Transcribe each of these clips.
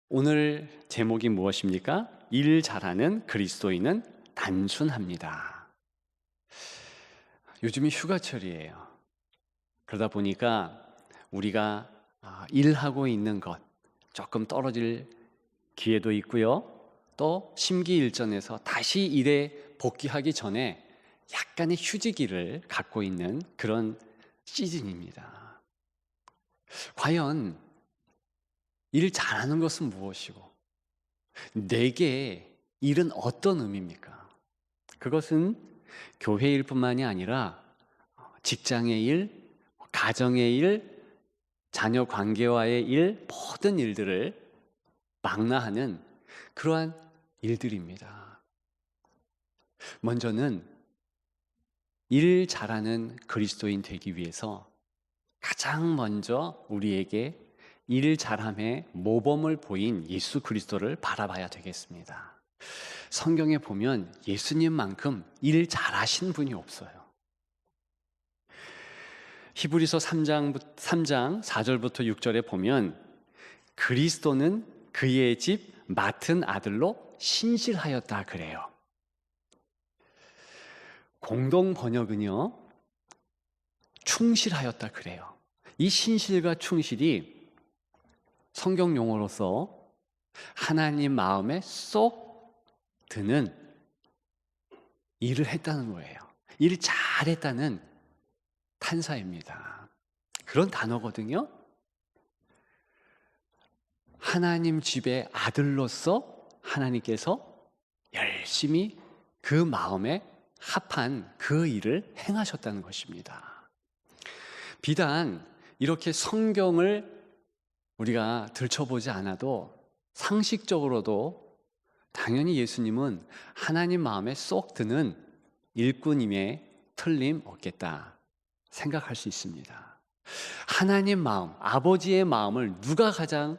오늘 제목이 무엇입니까? 일 잘하는 그리스도인은 단순합니다. 요즘이 휴가철이에요. 그러다 보니까 우리가 일하고 있는 것 조금 떨어질 기회도 있고요. 또 심기일전에서 다시 일에 복귀하기 전에 약간의 휴지기를 갖고 있는 그런 시즌입니다. 과연 일 잘하는 것은 무엇이고 내게 일은 어떤 의미입니까? 그것은 교회 일뿐만이 아니라 직장의 일, 가정의 일, 자녀 관계와의 일, 모든 일들을 망라하는 그러한 일들입니다. 먼저는 일 잘하는 그리스도인 되기 위해서 가장 먼저 우리에게 일 잘함의 모범을 보인 예수 그리스도를 바라봐야 되겠습니다. 성경에 보면 예수님만큼 일 잘하신 분이 없어요. 히브리서 3장 4절부터 6절에 보면 그리스도는 그의 집 맡은 아들로 신실하였다 그래요. 공동 번역은요, 충실하였다 그래요. 이 신실과 충실이 성경 용어로서 하나님 마음에 쏙 드는 일을 했다는 거예요. 일을 잘했다는 탄사입니다. 그런 단어거든요. 하나님 집의 아들로서 하나님께서 열심히 그 마음에 합한 그 일을 행하셨다는 것입니다. 비단 이렇게 성경을 우리가 들춰보지 않아도 상식적으로도 당연히 예수님은 하나님 마음에 쏙 드는 일꾼임에 틀림없겠다 생각할 수 있습니다. 하나님 마음, 아버지의 마음을 누가 가장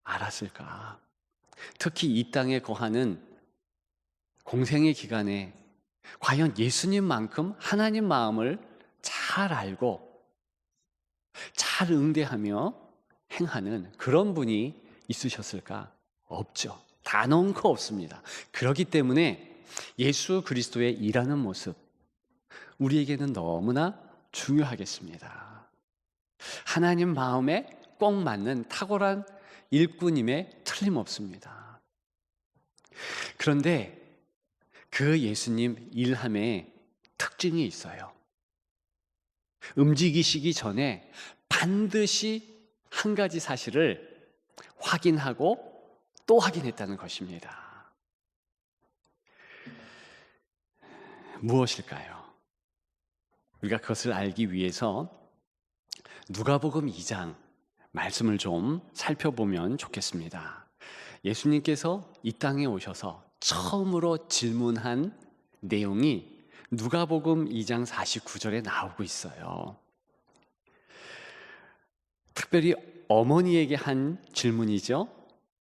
알았을까? 특히 이 땅에 거하는 공생의 기간에 과연 예수님만큼 하나님 마음을 잘 알고 잘 응대하며 행하는 그런 분이 있으셨을까? 없죠. 단언코 없습니다. 그렇기 때문에 예수 그리스도의 일하는 모습 우리에게는 너무나 중요하겠습니다. 하나님 마음에 꼭 맞는 탁월한 일꾼임에 틀림없습니다. 그런데 그 예수님 일함에 특징이 있어요. 움직이시기 전에 반드시 한 가지 사실을 확인하고 또 확인했다는 것입니다. 무엇일까요? 우리가 그것을 알기 위해서 누가복음 2장 말씀을 좀 살펴보면 좋겠습니다. 예수님께서 이 땅에 오셔서 처음으로 질문한 내용이 누가복음 2장 49절에 나오고 있어요. 특별히 어머니에게 한 질문이죠.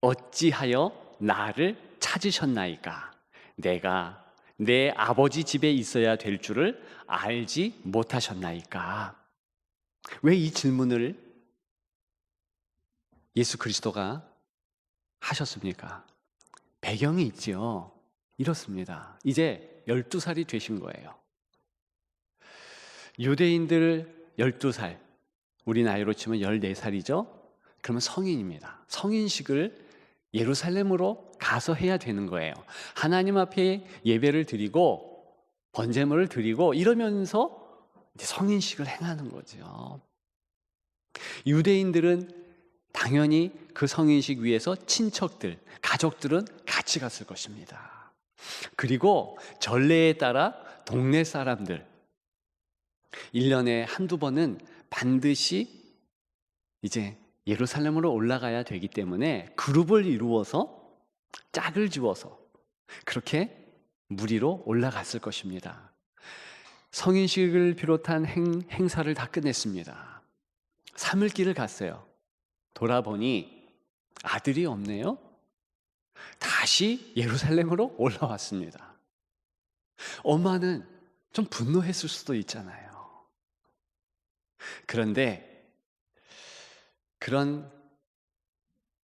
어찌하여 나를 찾으셨나이까? 내가 내 아버지 집에 있어야 될 줄을 알지 못하셨나이까? 왜 이 질문을 예수 그리스도가 하셨습니까? 배경이 있지요. 이렇습니다. 이제 12살이 되신 거예요. 유대인들 12살, 우리 나이로 치면 14살이죠? 그러면 성인입니다. 성인식을 예루살렘으로 가서 해야 되는 거예요. 하나님 앞에 예배를 드리고 번제물을 드리고 이러면서 이제 성인식을 행하는 거죠. 유대인들은 당연히 그 성인식 위에서 친척들, 가족들은 같이 갔을 것입니다. 그리고 전례에 따라 동네 사람들 1년에 한두 번은 반드시 이제 예루살렘으로 올라가야 되기 때문에 그룹을 이루어서 짝을 지어서 그렇게 무리로 올라갔을 것입니다. 성인식을 비롯한 행사를 다 끝냈습니다. 3일길을 갔어요. 돌아보니 아들이 없네요. 다시 예루살렘으로 올라왔습니다. 엄마는 좀 분노했을 수도 있잖아요. 그런데 그런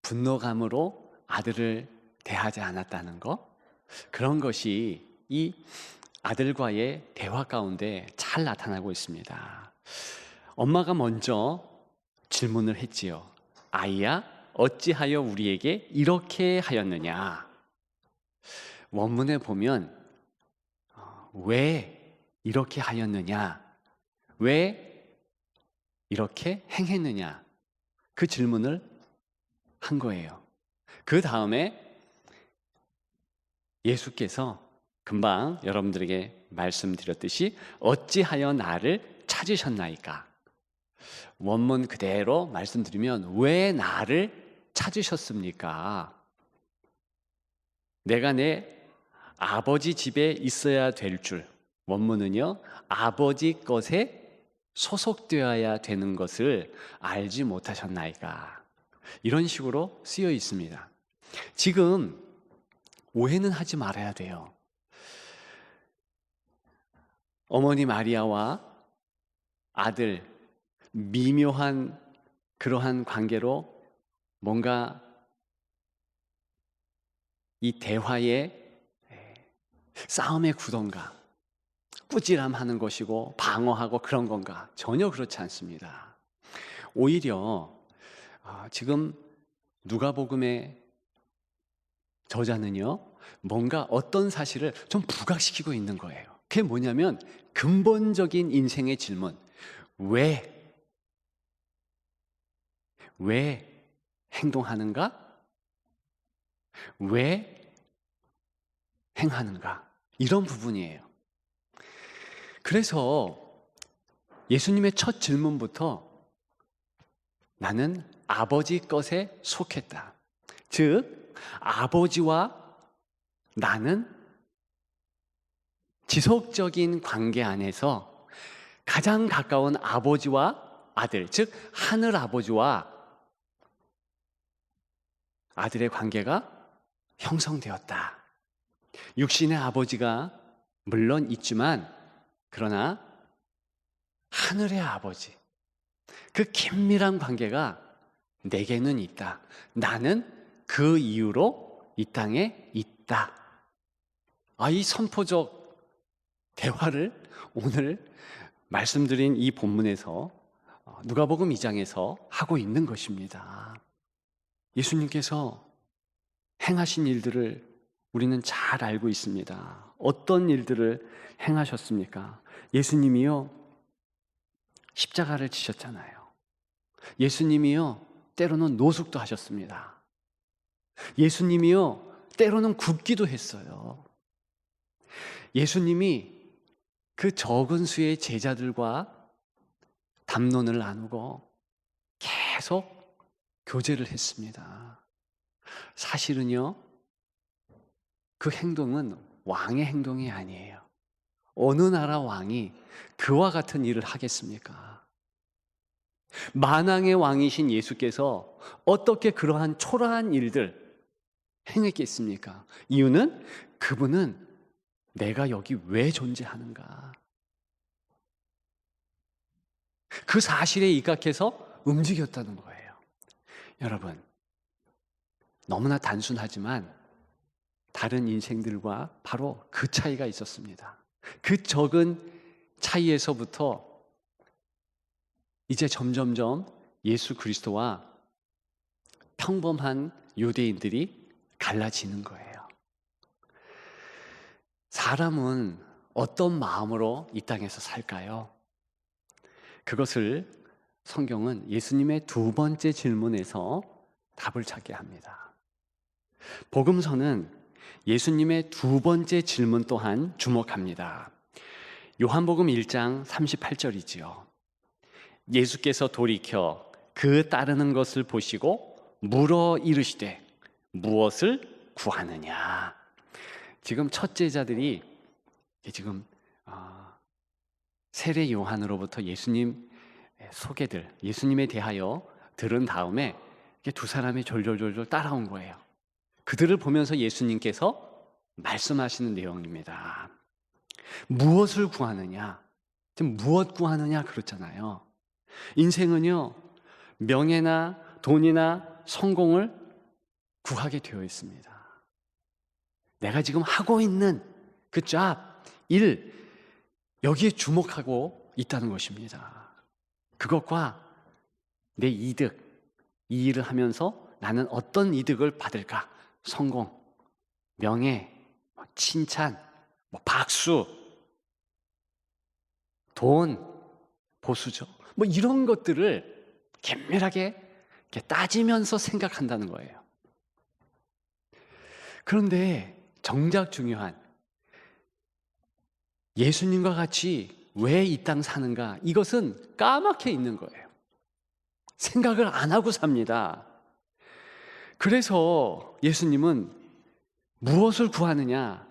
분노감으로 아들을 대하지 않았다는 것, 그런 것이 이 아들과의 대화 가운데 잘 나타나고 있습니다. 엄마가 먼저 질문을 했지요. 아이야, 어찌하여 우리에게 이렇게 하였느냐? 원문에 보면 왜 이렇게 하였느냐? 왜 이렇게 행했느냐? 그 질문을 한 거예요. 그 다음에 예수께서 금방 여러분들에게 말씀드렸듯이 어찌하여 나를 찾으셨나이까? 원문 그대로 말씀드리면 왜 나를 찾으셨습니까? 내가 내 아버지 집에 있어야 될 줄, 원문은요, 아버지 것에 소속되어야 되는 것을 알지 못하셨나이까? 이런 식으로 쓰여 있습니다. 지금 오해는 하지 말아야 돼요. 어머니 마리아와 아들, 미묘한 그러한 관계로 뭔가 이 대화의 싸움의 구도인가, 꾸지람하는 것이고 방어하고 그런 건가? 전혀 그렇지 않습니다. 오히려 지금 누가복음의 저자는요, 뭔가 어떤 사실을 좀 부각시키고 있는 거예요. 그게 뭐냐면 근본적인 인생의 질문, 왜 행동하는가? 왜 행하는가? 이런 부분이에요. 그래서 예수님의 첫 질문부터 나는 아버지 것에 속했다. 즉, 아버지와 나는 지속적인 관계 안에서 가장 가까운 아버지와 아들, 즉 하늘 아버지와 아들의 관계가 형성되었다. 육신의 아버지가 물론 있지만 그러나 하늘의 아버지, 그 긴밀한 관계가 내게는 있다. 나는 그 이유로 이 땅에 있다. 이 선포적 대화를 오늘 말씀드린 이 본문에서 누가복음 2장에서 하고 있는 것입니다. 예수님께서 행하신 일들을 우리는 잘 알고 있습니다. 어떤 일들을 행하셨습니까? 예수님이요, 십자가를 지셨잖아요. 예수님이요, 때로는 노숙도 하셨습니다. 예수님이요, 때로는 굶기도 했어요. 예수님이 그 적은 수의 제자들과 담론을 나누고 계속 교제를 했습니다. 사실은요, 그 행동은 왕의 행동이 아니에요. 어느 나라 왕이 그와 같은 일을 하겠습니까? 만왕의 왕이신 예수께서 어떻게 그러한 초라한 일들 행했겠습니까? 이유는 그분은 내가 여기 왜 존재하는가? 그 사실에 입각해서 움직였다는 거예요. 여러분, 너무나 단순하지만 다른 인생들과 바로 그 차이가 있었습니다. 그 적은 차이에서부터 이제 점점점 예수 그리스도와 평범한 유대인들이 갈라지는 거예요. 사람은 어떤 마음으로 이 땅에서 살까요? 그것을 성경은 예수님의 두 번째 질문에서 답을 찾게 합니다. 복음서는 예수님의 두 번째 질문 또한 주목합니다. 요한복음 1장 38절이지요. 예수께서 돌이켜 그 따르는 것을 보시고 물어 이르시되 무엇을 구하느냐. 지금 첫 제자들이 지금 세례 요한으로부터 예수님 소개들, 예수님에 대하여 들은 다음에 두 사람이 졸졸졸 따라온 거예요. 그들을 보면서 예수님께서 말씀하시는 내용입니다. 무엇을 구하느냐? 지금 무엇 구하느냐 그렇잖아요. 인생은요, 명예나 돈이나 성공을 구하게 되어 있습니다. 내가 지금 하고 있는 그 일, 여기에 주목하고 있다는 것입니다. 그것과 내 이득, 이 일을 하면서 나는 어떤 이득을 받을까? 성공, 명예, 칭찬, 박수, 돈, 보수죠. 이런 것들을 긴밀하게 이렇게 따지면서 생각한다는 거예요. 그런데 정작 중요한 예수님과 같이 왜 이 땅 사는가? 이것은 까맣게 있는 거예요. 생각을 안 하고 삽니다. 그래서 예수님은 무엇을 구하느냐?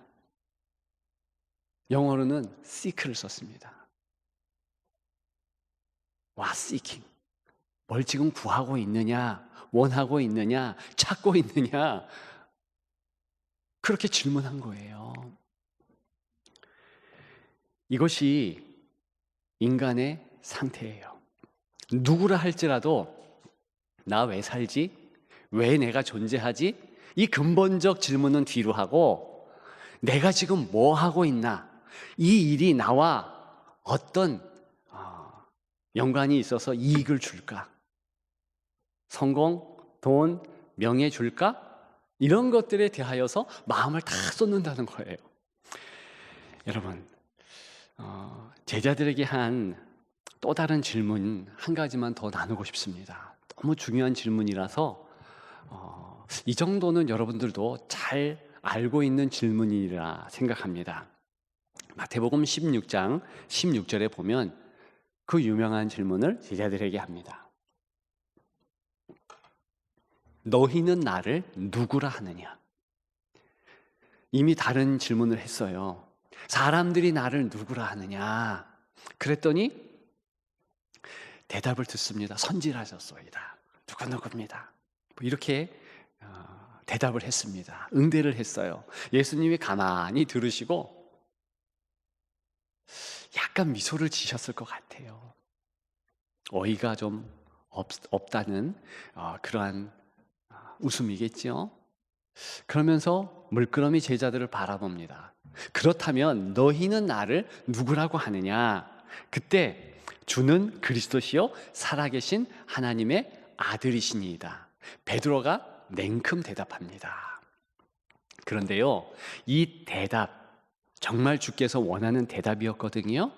영어로는 seek를 썼습니다. seeking. 뭘 지금 구하고 있느냐? 원하고 있느냐? 찾고 있느냐? 그렇게 질문한 거예요. 이것이 인간의 상태예요. 누구라 할지라도 나 왜 살지? 왜 내가 존재하지? 이 근본적 질문은 뒤로 하고 내가 지금 뭐 하고 있나? 이 일이 나와 어떤 연관이 있어서 이익을 줄까? 성공, 돈, 명예 줄까? 이런 것들에 대하여서 마음을 다 쏟는다는 거예요. 여러분, 제자들에게 한 또 다른 질문 한 가지만 더 나누고 싶습니다. 너무 중요한 질문이라서 이 정도는 여러분들도 잘 알고 있는 질문이라 생각합니다. 마태복음 16장 16절에 보면 그 유명한 질문을 제자들에게 합니다. 너희는 나를 누구라 하느냐? 이미 다른 질문을 했어요. 사람들이 나를 누구라 하느냐? 그랬더니 대답을 듣습니다. 선지자셨소이다. 누구입니다. 이렇게 대답을 했습니다. 응대를 했어요. 예수님이 가만히 들으시고 약간 미소를 지셨을 것 같아요. 어이가 좀 없다는 그러한 웃음이겠죠. 그러면서 물끄러미 제자들을 바라봅니다. 그렇다면 너희는 나를 누구라고 하느냐? 그때 주는 그리스도시요 살아계신 하나님의 아들이시니이다. 베드로가 냉큼 대답합니다. 그런데요, 이 대답 정말 주께서 원하는 대답이었거든요.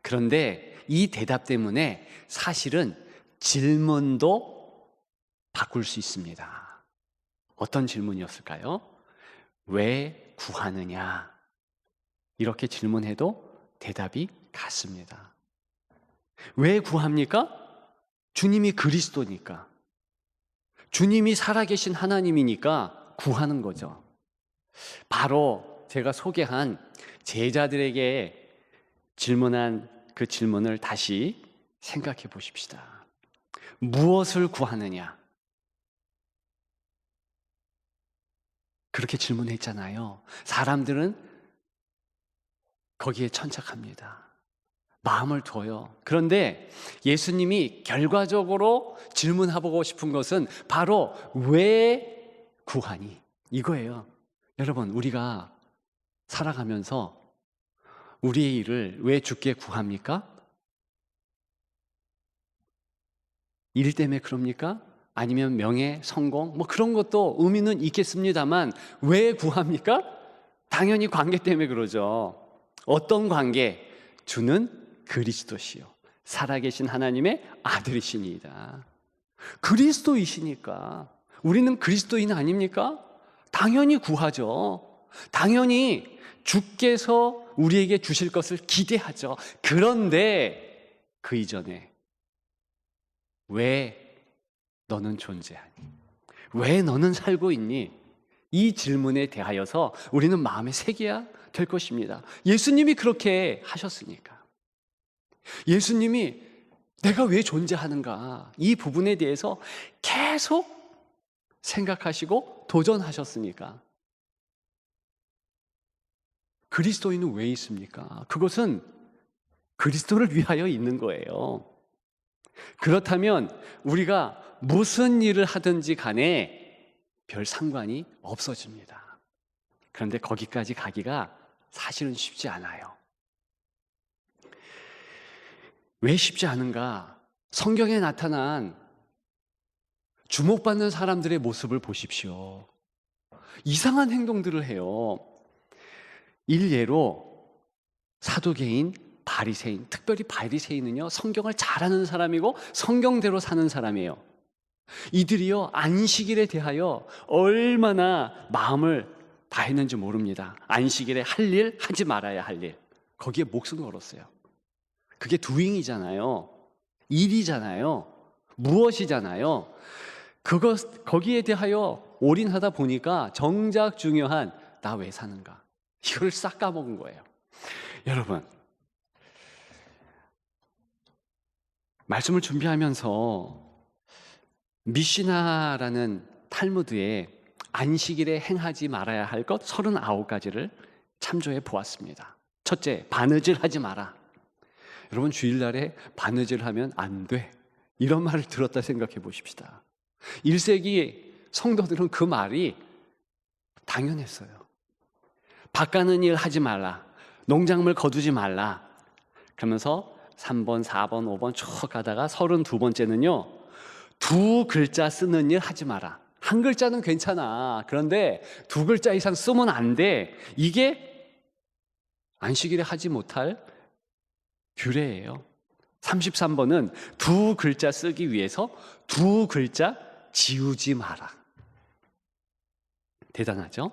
그런데 이 대답 때문에 사실은 질문도 바꿀 수 있습니다. 어떤 질문이었을까요? 왜 구하느냐? 이렇게 질문해도 대답이 같습니다. 왜 구합니까? 주님이 그리스도니까. 주님이 살아계신 하나님이니까 구하는 거죠. 바로 제가 소개한 제자들에게 질문한 그 질문을 다시 생각해 보십시다. 무엇을 구하느냐? 그렇게 질문했잖아요. 사람들은 거기에 천착합니다. 마음을 둬요. 그런데 예수님이 결과적으로 질문하고 싶은 것은 바로 왜 구하니? 이거예요. 여러분, 우리가 살아가면서 우리의 일을 왜 주께 구합니까? 일 때문에 그럽니까? 아니면 명예, 성공? 그런 것도 의미는 있겠습니다만 왜 구합니까? 당연히 관계 때문에 그러죠. 어떤 관계? 주는 그리스도시요 살아계신 하나님의 아들이시니이다. 그리스도이시니까 우리는 그리스도인 아닙니까? 당연히 구하죠. 당연히 주께서 우리에게 주실 것을 기대하죠. 그런데 그 이전에 왜 너는 존재하니? 왜 너는 살고 있니? 이 질문에 대하여서 우리는 마음에 새겨야 될 것입니다. 예수님이 그렇게 하셨으니까. 예수님이 내가 왜 존재하는가? 이 부분에 대해서 계속 생각하시고 도전하셨으니까. 그리스도인은 왜 있습니까? 그것은 그리스도를 위하여 있는 거예요. 그렇다면 우리가 무슨 일을 하든지 간에 별 상관이 없어집니다. 그런데 거기까지 가기가 사실은 쉽지 않아요. 왜 쉽지 않은가? 성경에 나타난 주목받는 사람들의 모습을 보십시오. 이상한 행동들을 해요. 일례로 사두개인, 바리새인, 특별히 바리새인은요, 성경을 잘 아는 사람이고 성경대로 사는 사람이에요. 이들이요, 안식일에 대하여 얼마나 마음을 다했는지 모릅니다. 안식일에 할 일, 하지 말아야 할 일, 거기에 목숨 걸었어요. 그게 doing이잖아요. 일이잖아요. 무엇이잖아요. 거기에 대하여 올인하다 보니까 정작 중요한 나 왜 사는가, 이걸 싹 까먹은 거예요. 여러분, 말씀을 준비하면서 미시나라는 탈무드에 안식일에 행하지 말아야 할 것 39가지를 참조해 보았습니다. 첫째, 바느질 하지 마라. 여러분, 주일날에 바느질 하면 안 돼, 이런 말을 들었다 생각해 보십시다. 1세기 성도들은 그 말이 당연했어요. 밭 가는 일 하지 말라, 농작물 거두지 말라. 그러면서 3번, 4번, 5번 쭉 가다가 32번째는요, 두 글자 쓰는 일 하지 마라. 한 글자는 괜찮아. 그런데 두 글자 이상 쓰면 안 돼. 이게 안식일에 하지 못할 규례예요. 33번은 두 글자 쓰기 위해서 두 글자 지우지 마라. 대단하죠?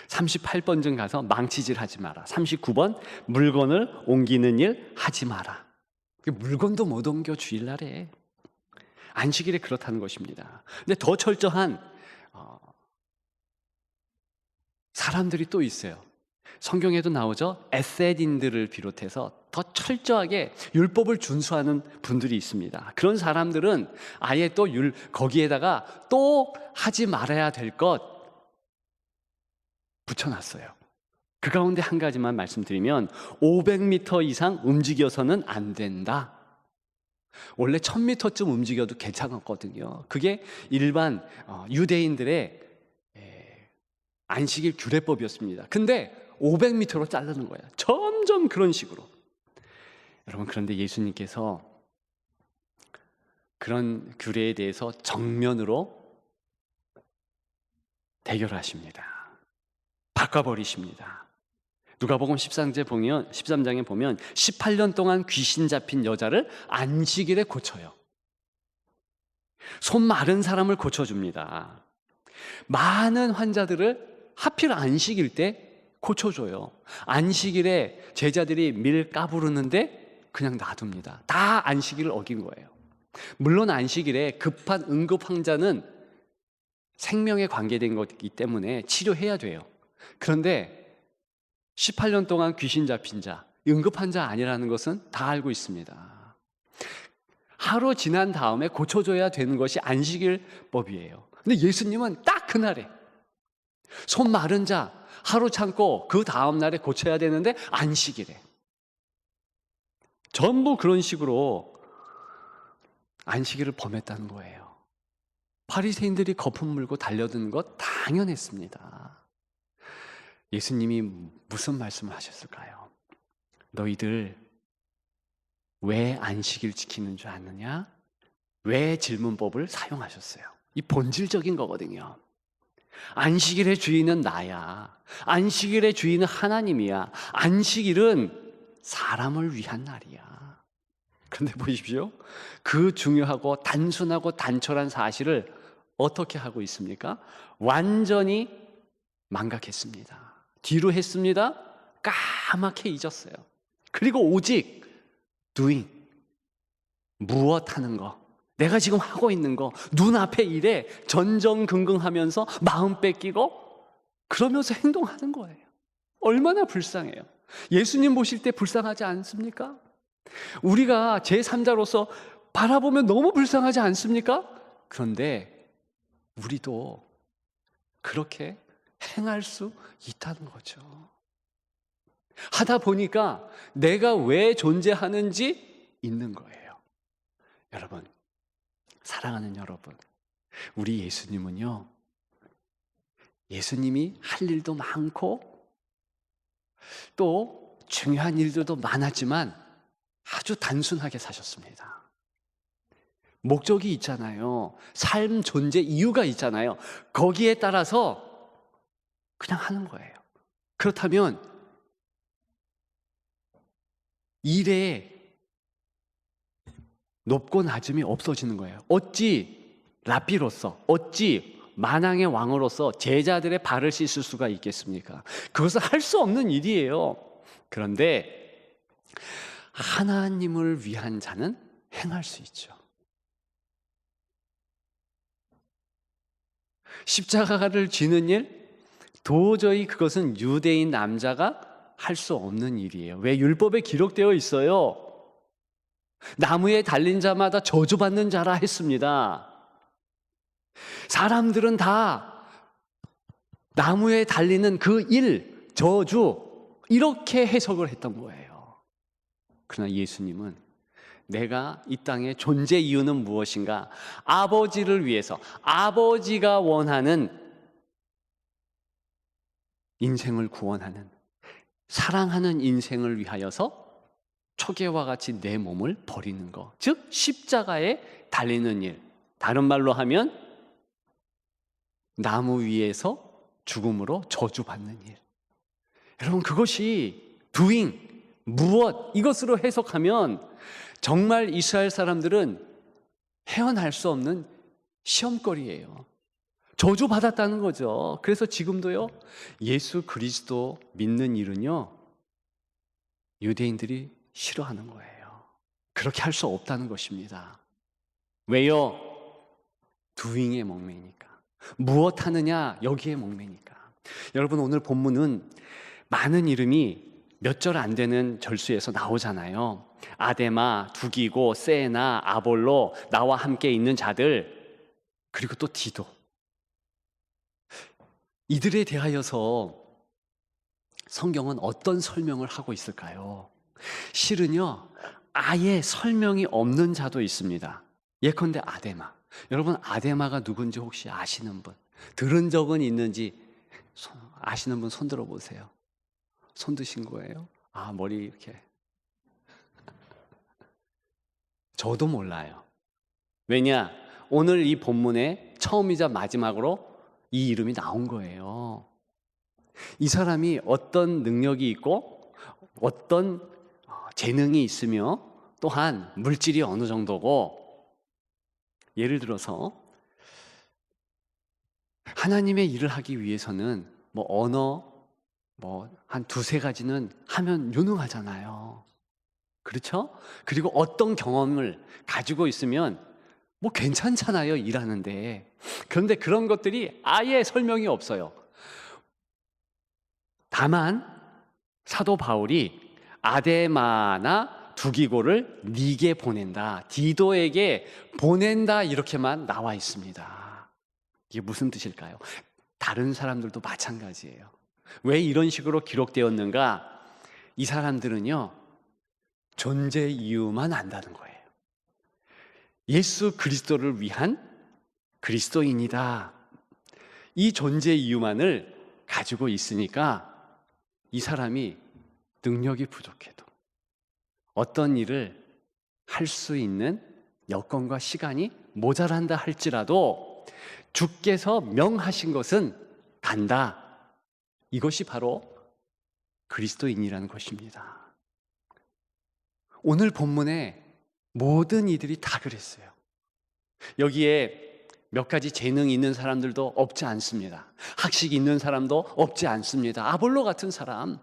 38번쯤 가서 망치질 하지 마라. 39번, 물건을 옮기는 일 하지 마라. 물건도 못 옮겨, 주일날에. 안식일에 그렇다는 것입니다. 근데 더 철저한 사람들이 또 있어요. 성경에도 나오죠. 에세딘들을 비롯해서 더 철저하게 율법을 준수하는 분들이 있습니다. 그런 사람들은 아예 또 거기에다가 또 하지 말아야 될 것 붙여놨어요. 그 가운데 한 가지만 말씀드리면 500m 이상 움직여서는 안 된다. 원래 1000m쯤 움직여도 괜찮았거든요. 그게 일반 유대인들의 안식일 규례법이었습니다. 근데 500m로 자르는 거예요. 점점 그런 식으로. 여러분, 그런데 예수님께서 그런 규례에 대해서 정면으로 대결하십니다. 바꿔버리십니다. 누가복음 13장에 보면 18년 동안 귀신 잡힌 여자를 안식일에 고쳐요. 손 마른 사람을 고쳐줍니다. 많은 환자들을 하필 안식일 때 고쳐줘요. 안식일에 제자들이 밀 까부르는데 그냥 놔둡니다. 다 안식일을 어긴 거예요. 물론 안식일에 급한 응급 환자는 생명에 관계된 것이기 때문에 치료해야 돼요. 그런데 18년 동안 귀신 잡힌 자, 응급 환자 아니라는 것은 다 알고 있습니다. 하루 지난 다음에 고쳐줘야 되는 것이 안식일법이에요. 근데 예수님은 딱 그날에 손 마른 자 하루 참고 그 다음 날에 고쳐야 되는데 안식일에 전부 그런 식으로 안식일을 범했다는 거예요. 바리새인들이 거품 물고 달려드는 것 당연했습니다. 예수님이 무슨 말씀을 하셨을까요? 너희들 왜 안식일 지키는 줄 아느냐? 왜 질문법을 사용하셨어요? 이 본질적인 거거든요. 안식일의 주인은 나야. 안식일의 주인은 하나님이야. 안식일은 사람을 위한 날이야. 그런데 보십시오. 그 중요하고 단순하고 단촐한 사실을 어떻게 하고 있습니까? 완전히 망각했습니다. 뒤로 했습니다. 까맣게 잊었어요. 그리고 오직 doing, 무엇 하는 거, 내가 지금 하고 있는 거, 눈앞의 일에 전전긍긍하면서 마음 뺏기고 그러면서 행동하는 거예요. 얼마나 불쌍해요. 예수님 보실 때 불쌍하지 않습니까? 우리가 제3자로서 바라보면 너무 불쌍하지 않습니까? 그런데 우리도 그렇게 행할 수 있다는 거죠. 하다 보니까 내가 왜 존재하는지 있는 거예요. 여러분, 사랑하는 여러분, 우리 예수님은요, 예수님이 할 일도 많고 또 중요한 일들도 많았지만 아주 단순하게 사셨습니다. 목적이 있잖아요. 삶 존재 이유가 있잖아요. 거기에 따라서 그냥 하는 거예요. 그렇다면 일에 높고 낮음이 없어지는 거예요. 어찌 랍비로서, 어찌 만왕의 왕으로서 제자들의 발을 씻을 수가 있겠습니까? 그것은 할 수 없는 일이에요. 그런데 하나님을 위한 자는 행할 수 있죠. 십자가를 지는 일, 도저히 그것은 유대인 남자가 할 수 없는 일이에요. 왜? 율법에 기록되어 있어요. 나무에 달린 자마다 저주받는 자라 했습니다. 사람들은 다 나무에 달리는 그 일, 저주, 이렇게 해석을 했던 거예요. 그러나 예수님은 내가 이 땅의 존재 이유는 무엇인가? 아버지를 위해서, 아버지가 원하는 인생을 구원하는, 사랑하는 인생을 위하여서 초계와 같이 내 몸을 버리는 것, 즉 십자가에 달리는 일, 다른 말로 하면 나무 위에서 죽음으로 저주받는 일. 여러분, 그것이 doing, 무엇, 이것으로 해석하면 정말 이스라엘 사람들은 헤어날 수 없는 시험거리예요. 저주받았다는 거죠. 그래서 지금도요, 예수 그리스도 믿는 일은요, 유대인들이 싫어하는 거예요. 그렇게 할 수 없다는 것입니다. 왜요? doing에 목매니까. 무엇 하느냐? 여기에 목매니까. 여러분, 오늘 본문은 많은 이름이 몇 절 안 되는 절수에서 나오잖아요. 아데마, 두기고, 세나, 아볼로, 나와 함께 있는 자들, 그리고 또 디도. 이들에 대하여서 성경은 어떤 설명을 하고 있을까요? 실은요, 아예 설명이 없는 자도 있습니다. 예컨대 아데마. 여러분, 아데마가 누군지 혹시 아시는 분? 들은 적은 있는지 아시는 분 손 들어보세요. 손 드신 거예요? 아, 머리 이렇게. 저도 몰라요. 왜냐? 오늘 이 본문에 처음이자 마지막으로 이 이름이 나온 거예요. 이 사람이 어떤 능력이 있고 어떤 재능이 있으며 또한 물질이 어느 정도고, 예를 들어서 하나님의 일을 하기 위해서는 뭐 언어 한 두세 가지는 하면 유능하잖아요. 그렇죠? 그리고 어떤 경험을 가지고 있으면 뭐 괜찮잖아요, 일하는데. 그런데 그런 것들이 아예 설명이 없어요. 다만 사도 바울이 아데마나 두기고를 네게 보낸다, 디도에게 보낸다, 이렇게만 나와 있습니다. 이게 무슨 뜻일까요? 다른 사람들도 마찬가지예요. 왜 이런 식으로 기록되었는가? 이 사람들은요, 존재 이유만 안다는 거예요. 예수 그리스도를 위한 그리스도인이다, 이 존재 이유만을 가지고 있으니까 이 사람이 능력이 부족해도 어떤 일을 할 수 있는 여건과 시간이 모자란다 할지라도 주께서 명하신 것은 간다. 이것이 바로 그리스도인이라는 것입니다. 오늘 본문에 모든 이들이 다 그랬어요. 여기에 몇 가지 재능이 있는 사람들도 없지 않습니다. 학식 있는 사람도 없지 않습니다. 아볼로 같은 사람,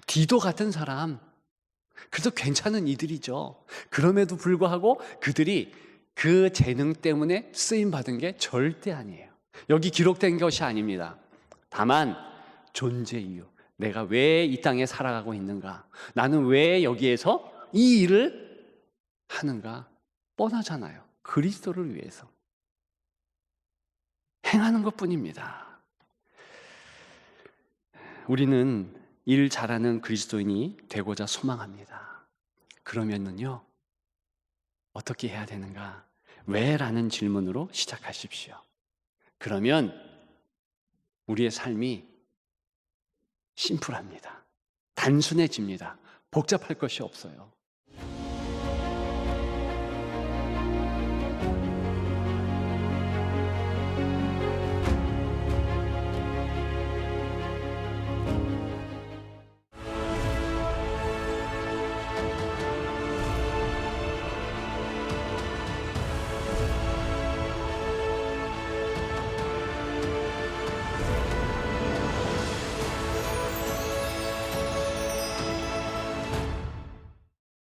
디도 같은 사람, 그래도 괜찮은 이들이죠. 그럼에도 불구하고 그들이 그 재능 때문에 쓰임받은 게 절대 아니에요. 여기 기록된 것이 아닙니다. 다만 존재 이유, 내가 왜 이 땅에 살아가고 있는가, 나는 왜 여기에서 이 일을 하는가, 뻔하잖아요. 그리스도를 위해서 행하는 것뿐입니다. 우리는 일 잘하는 그리스도인이 되고자 소망합니다. 그러면은요, 어떻게 해야 되는가? 왜? 라는 질문으로 시작하십시오. 그러면 우리의 삶이 심플합니다. 단순해집니다. 복잡할 것이 없어요.